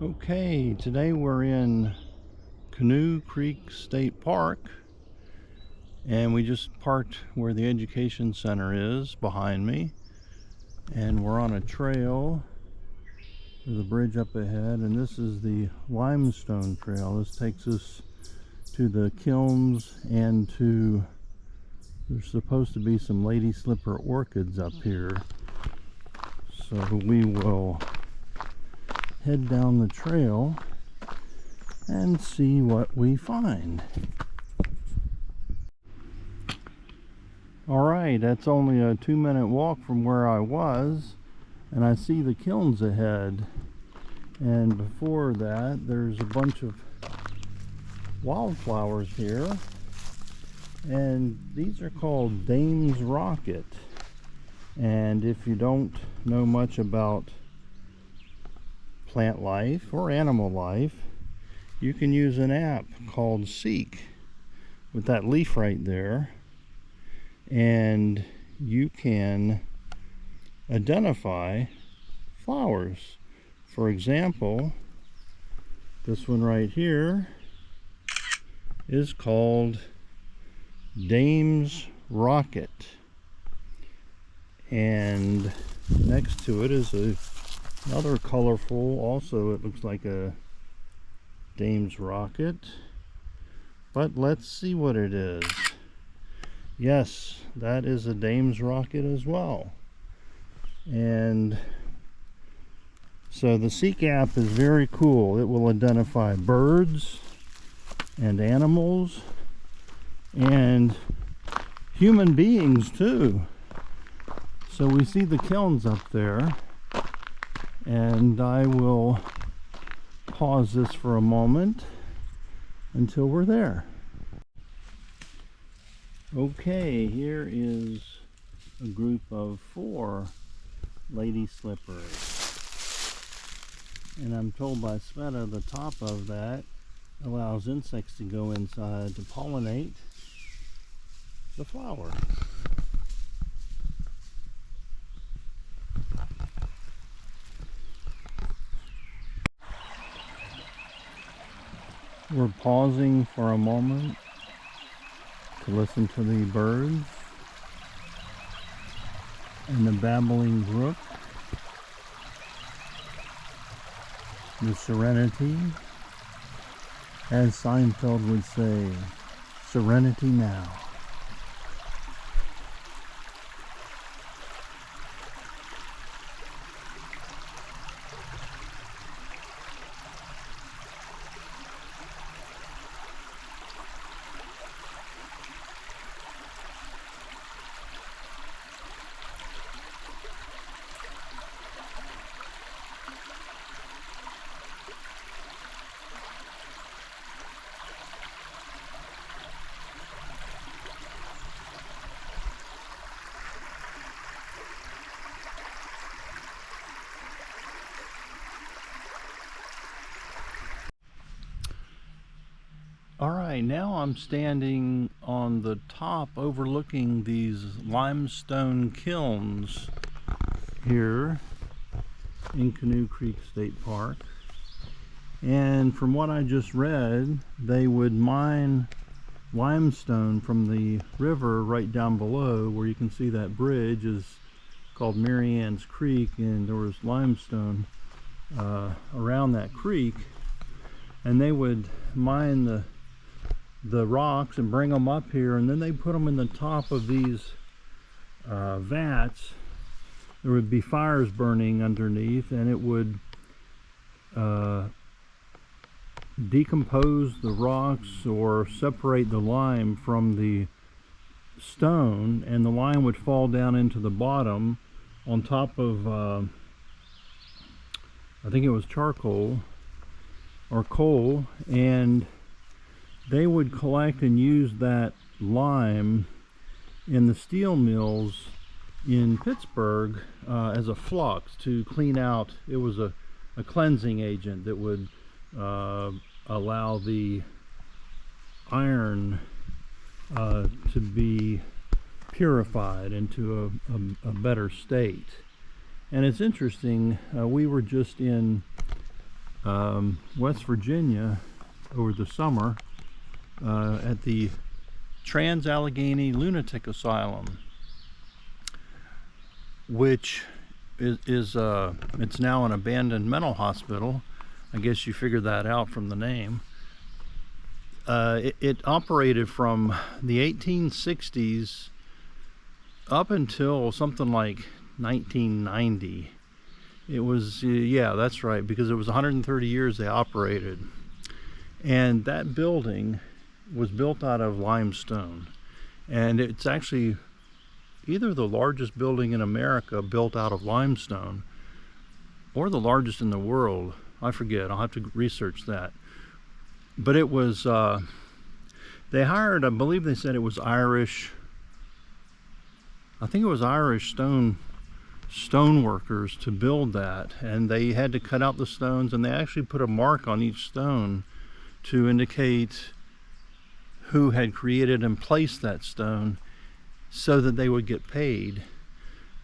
Okay, today we're in Canoe Creek State Park, and we just parked where the education center is behind me, and we're on a trail. There's a bridge up ahead, and this is the limestone trail. This takes us to the kilns and to, there's supposed to be some lady slipper orchids up here. So we will head down the trail and see what we find. Alright, that's only a 2-minute walk from where I was, and I see the kilns ahead. And before that, there's a bunch of wildflowers here, and these are called Dame's Rocket. And if you don't know much about plant life or animal life, you can use an app called Seek with that leaf right there, and you can identify flowers. For example, this one right here is called Dame's Rocket, and next to it is another colorful, also it looks like a Dame's Rocket, but let's see what it is. Yes, that is a Dame's Rocket as well. And so the Seek app is very cool. It will identify birds and animals and human beings too. So we see the kilns up there, and I will pause this for a moment until we're there. Okay, here is a group of 4 lady slippers. And I'm told by Sveta the top of that allows insects to go inside to pollinate the flower. We're pausing for a moment to listen to the birds and the babbling brook, the serenity, as Seinfeld would say, serenity now. Alright, now I'm standing on the top overlooking these limestone kilns here in Canoe Creek State Park. And from what I just read, they would mine limestone from the river right down below, where you can see that bridge is called Mary Ann's Creek, and there was limestone around that creek, and they would mine the rocks and bring them up here, and then they put them in the top of these vats. There would be fires burning underneath, and it would decompose the rocks or separate the lime from the stone, and the lime would fall down into the bottom on top of I think it was charcoal or coal, and they would collect and use that lime in the steel mills in Pittsburgh as a flux to clean out. It was a cleansing agent that would allow the iron to be purified into a better state. And it's interesting, we were just in West Virginia over the summer at the Trans-Allegheny Lunatic Asylum, which is it's now an abandoned mental hospital. I guess you figured that out from the name. It operated from the 1860s up until something like 1990. It was, yeah, that's right, because it was 130 years they operated. And that building was built out of limestone. And it's actually either the largest building in America built out of limestone or the largest in the world. I forget, I'll have to research that. But it was, they hired, I believe they said it was Irish, I think it was Irish stone workers to build that, and they had to cut out the stones, and they actually put a mark on each stone to indicate who had created and placed that stone so that they would get paid.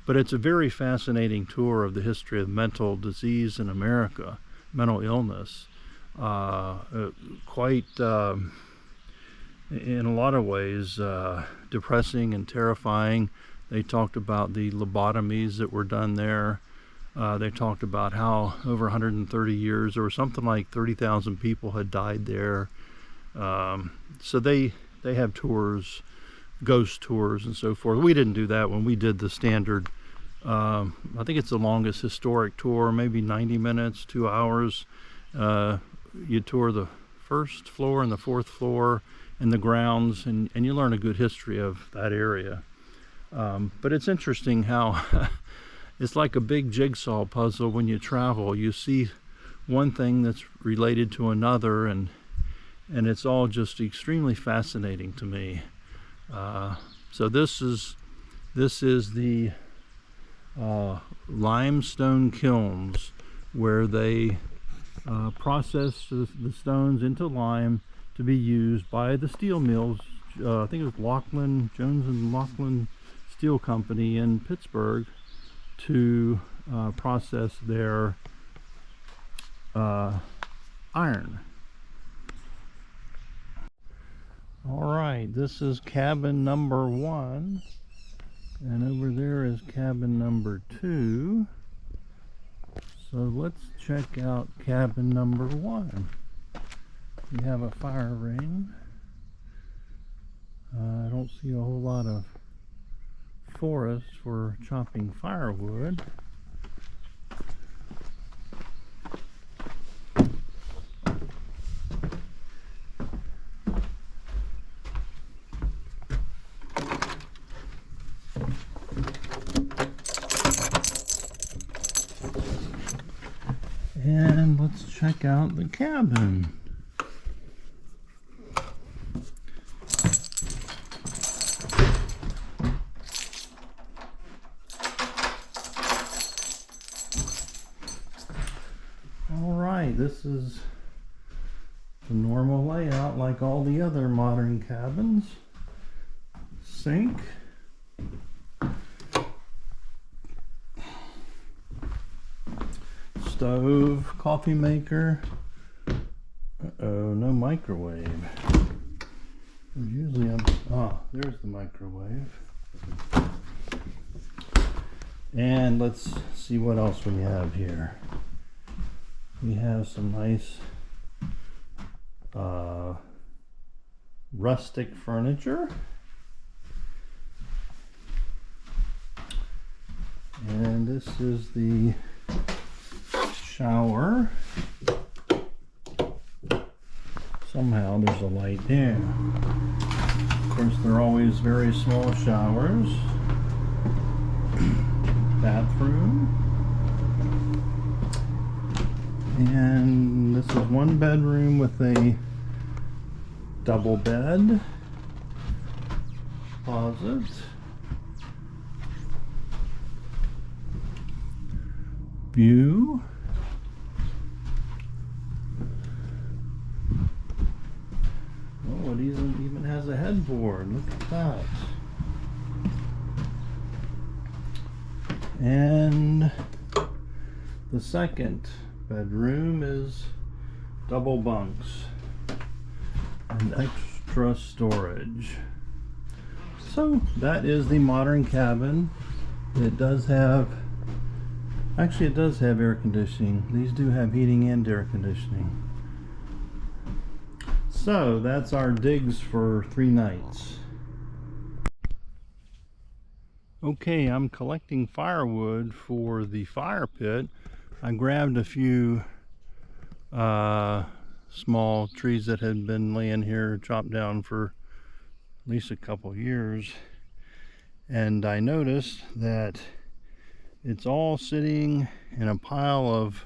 But it's a very fascinating tour of the history of mental disease in America, mental illness. Quite in a lot of ways depressing and terrifying. They talked about the lobotomies that were done there. They talked about how over 130 years there were something like 30,000 people had died there. So they have tours, ghost tours and so forth. We didn't do that when we did the standard, I think it's the longest historic tour, maybe 90 minutes, 2 hours. You tour the first floor and the fourth floor and the grounds, and you learn a good history of that area. But it's interesting how it's like a big jigsaw puzzle. When you travel, you see one thing that's related to another, and it's all just extremely fascinating to me. So this is the limestone kilns, where they process the stones into lime to be used by the steel mills. I think it was Laughlin, Jones and Laughlin Steel Company in Pittsburgh, to process their iron. All right, this is cabin number 1, and over there is cabin number 2. So let's check out cabin number 1. We have a fire ring. I don't see a whole lot of forest for chopping firewood. And let's check out the cabin. Alright, this is the normal layout like all the other modern cabins. Sink. Stove, coffee maker. Uh-oh, no microwave. There's usually there's the microwave. And let's see what else we have here. We have some nice rustic furniture. And this is the shower. Somehow there's a light there. Of course, they're always very small showers. Bathroom. And this is one bedroom with a double bed. Closet. View. Oh, it even has a headboard. Look at that. And the second Bedroom is double bunks and extra storage. So that is the modern cabin. It does have, actually it does have air conditioning. These do have heating and air conditioning. So that's our digs for 3 nights. Okay, I'm collecting firewood for the fire pit. I grabbed a few small trees that had been laying here, chopped down for at least a couple years, and I noticed that it's all sitting in a pile of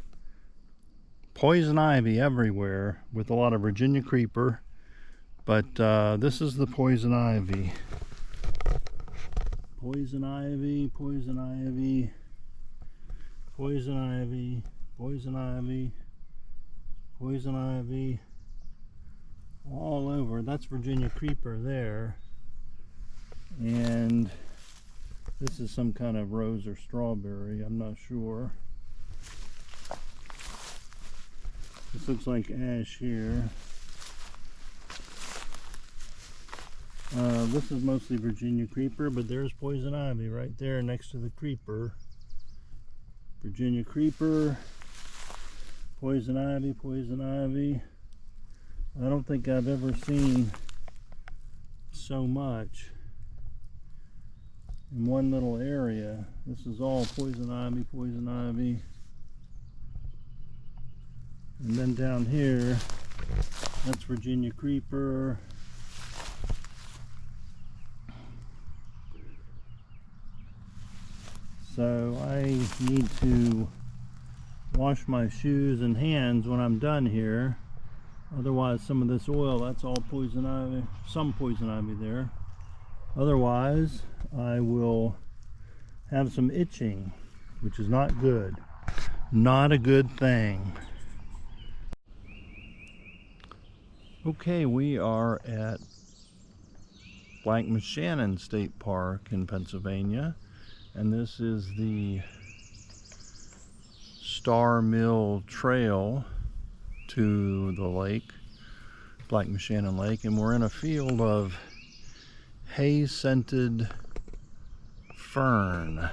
poison ivy everywhere with a lot of Virginia creeper, but this is the poison ivy. Poison ivy, poison ivy, poison ivy, poison ivy, poison ivy, all over. That's Virginia creeper there. And this is some kind of rose or strawberry, I'm not sure. This looks like ash here. This is mostly Virginia creeper, but there's poison ivy right there next to the creeper. Virginia creeper, poison ivy, poison ivy. I don't think I've ever seen so much in one little area. This is all poison ivy, poison ivy. And then down here, that's Virginia creeper. So I need to wash my shoes and hands when I'm done here. Otherwise, some of this oil, that's all poison ivy, some poison ivy there. Otherwise, I will have some itching, which is not good. Not a good thing. Okay, we are at Black Moshannon State Park in Pennsylvania. And this is the Star Mill Trail to the lake, Black Moshannon Lake, and we're in a field of hay-scented fern.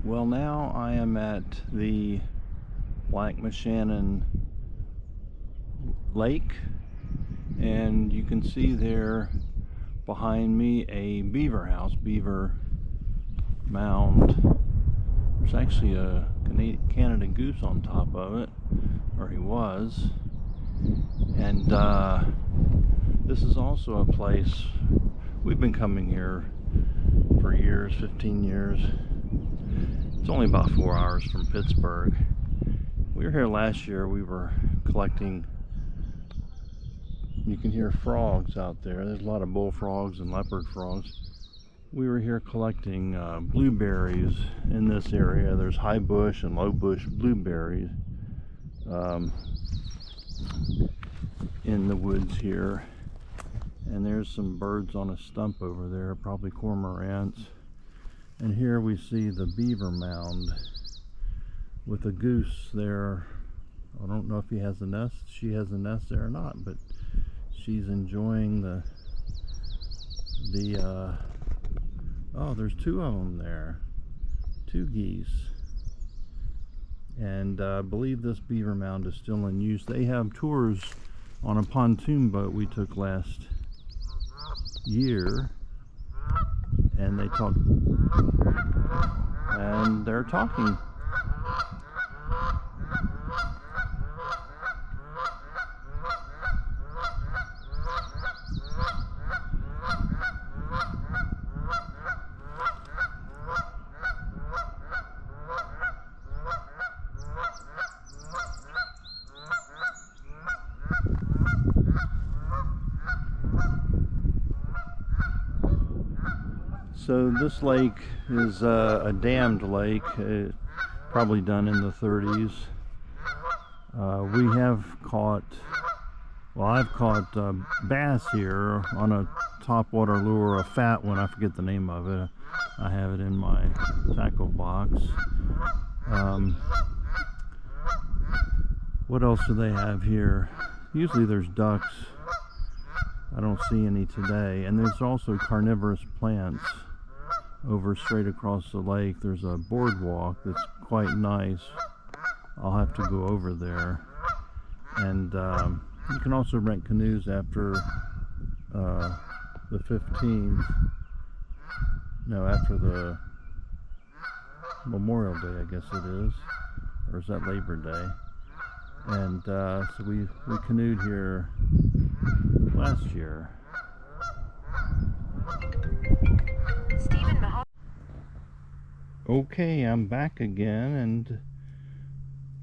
Well, now I am at the Black Moshannon Lake, and you can see there behind me a beaver house, beaver mound. There's actually a Canada goose on top of it, or he was. And this is also a place we've been coming here for years, 15 years. It's only about 4 hours from Pittsburgh. We were here last year. We were collecting, you can hear frogs out there. There's a lot of bullfrogs and leopard frogs. We were here collecting blueberries in this area. There's high bush and low bush blueberries in the woods here. And there's some birds on a stump over there, probably cormorants. And here we see the beaver mound with a goose there. I don't know if he has a nest, she has a nest there or not, but she's enjoying oh, there's 2 of them there, 2 geese. And I believe this beaver mound is still in use. They have tours on a pontoon boat we took last year, and they talk, and they're talking. So this lake is a dammed lake, probably done in the 30s. We have caught, well, I've caught bass here on a topwater lure, a fat one, I forget the name of it. I have it in my tackle box. What else do they have here? Usually there's ducks. I don't see any today. And there's also carnivorous plants over straight across the lake. There's a boardwalk that's quite nice. I'll have to go over there. And you can also rent canoes after the 15th. No, after the Memorial Day, I guess it is. Or is that Labor Day? And so we canoed here last year. Okay, I'm back again and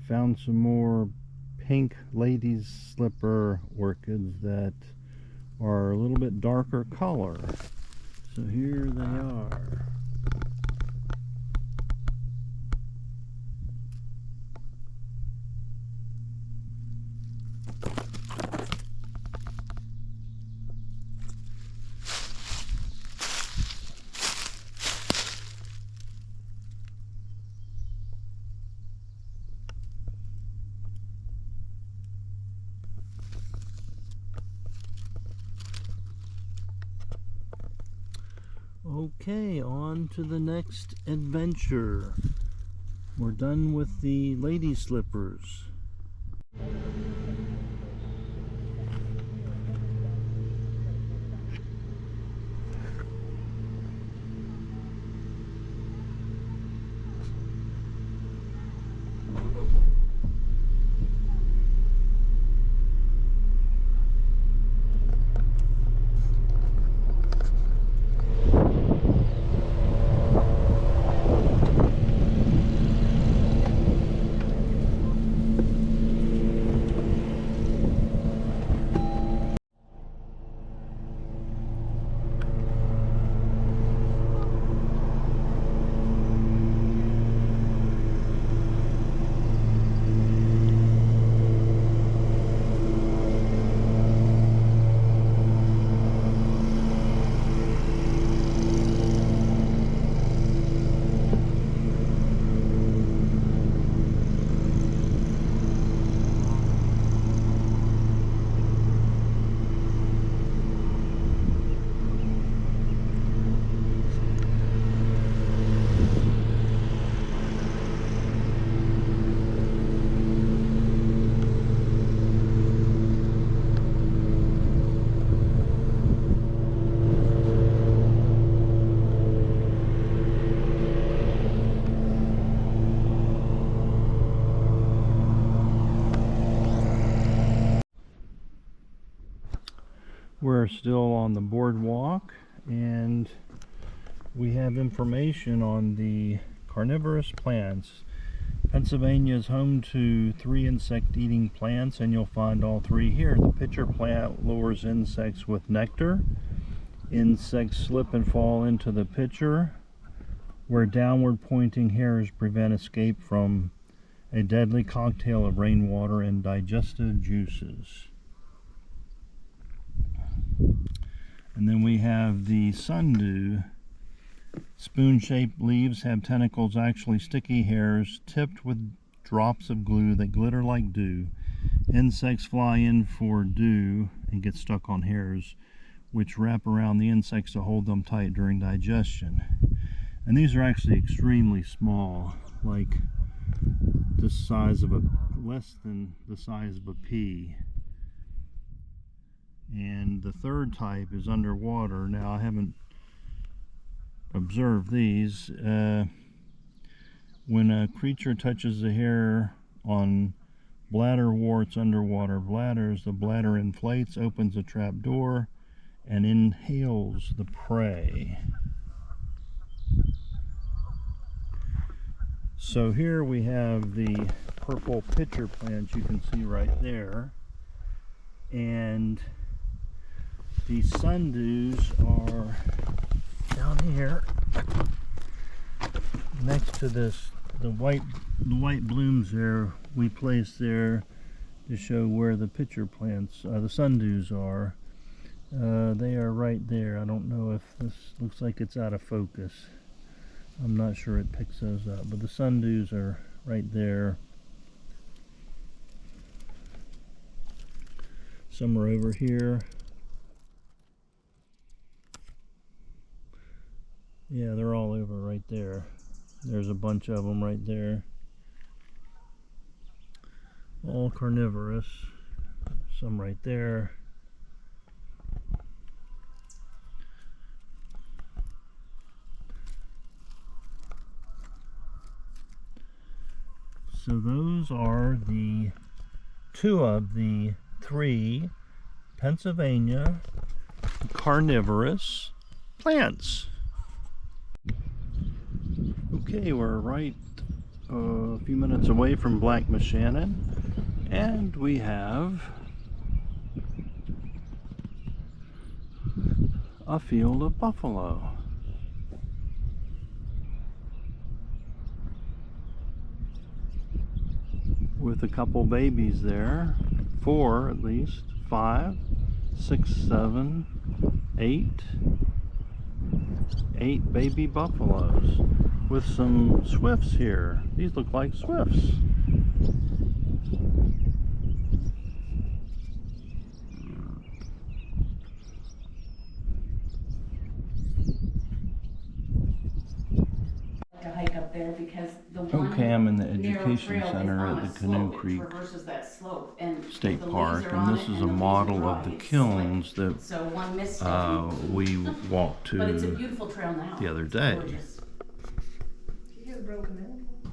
found some more pink lady's slipper orchids that are a little bit darker color. So here they are. Okay, on to the next adventure. We're done with the lady slippers. We're still on the boardwalk and we have information on the carnivorous plants. Pennsylvania is home to 3 insect-eating plants, and you'll find all 3 here. The pitcher plant lures insects with nectar. Insects slip and fall into the pitcher, where downward pointing hairs prevent escape from a deadly cocktail of rainwater and digestive juices. And then we have the sundew. Spoon-shaped leaves have tentacles, actually sticky hairs, tipped with drops of glue that glitter like dew. Insects fly in for dew and get stuck on hairs, which wrap around the insects to hold them tight during digestion. And these are actually extremely small, like the size of less than the size of a pea. And the third type is underwater. Now, I haven't observed these. When a creature touches the hair on bladder warts underwater bladders, the bladder inflates, opens a trap door, and inhales the prey. So here we have the purple pitcher plants you can see right there, and the sundews are down here. to this, the white blooms there we placed there to show where the pitcher plants, the sundews are. They are right there. I don't know if this looks like it's out of focus. I'm not sure it picks those up, but the sundews are right there. Some are over here. Yeah, they're all over right there. There's a bunch of them right there. All carnivorous. Some right there. So those are the 2 of the 3 Pennsylvania carnivorous plants. Okay, we're right a few minutes away from Black Moshannon, and we have a field of buffalo. With a couple babies there, 4 at least, 5, 6, 7, 8 baby buffaloes with some swifts here. These look like swifts. To hike up there because the one Okay, I'm in the education center at the Canoe Creek State Park, and this is a model of the kilns that we walked to the other day. You have broken in.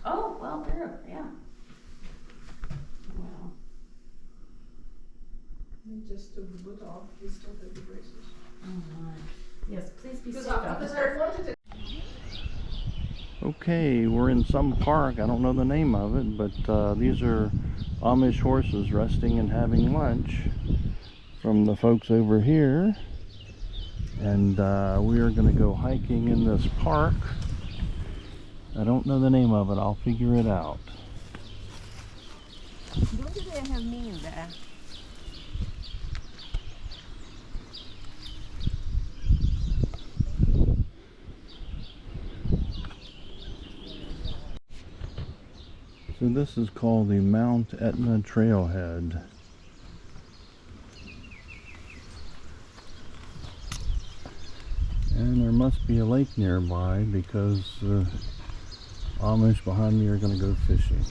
Oh, well, there, yeah. Wow. They just took the boot off. We still have the braces. Oh my. Yes, please be safe. Because I wanted to. Okay, we're in some park. I don't know the name of it, but these are Amish horses resting and having lunch from the folks over here. And we are going to go hiking in this park. I don't know the name of it. I'll figure it out. What do they have mean there? So this is called the Mt Etna trailhead. And there must be a lake nearby because the Amish behind me are going to go fishing.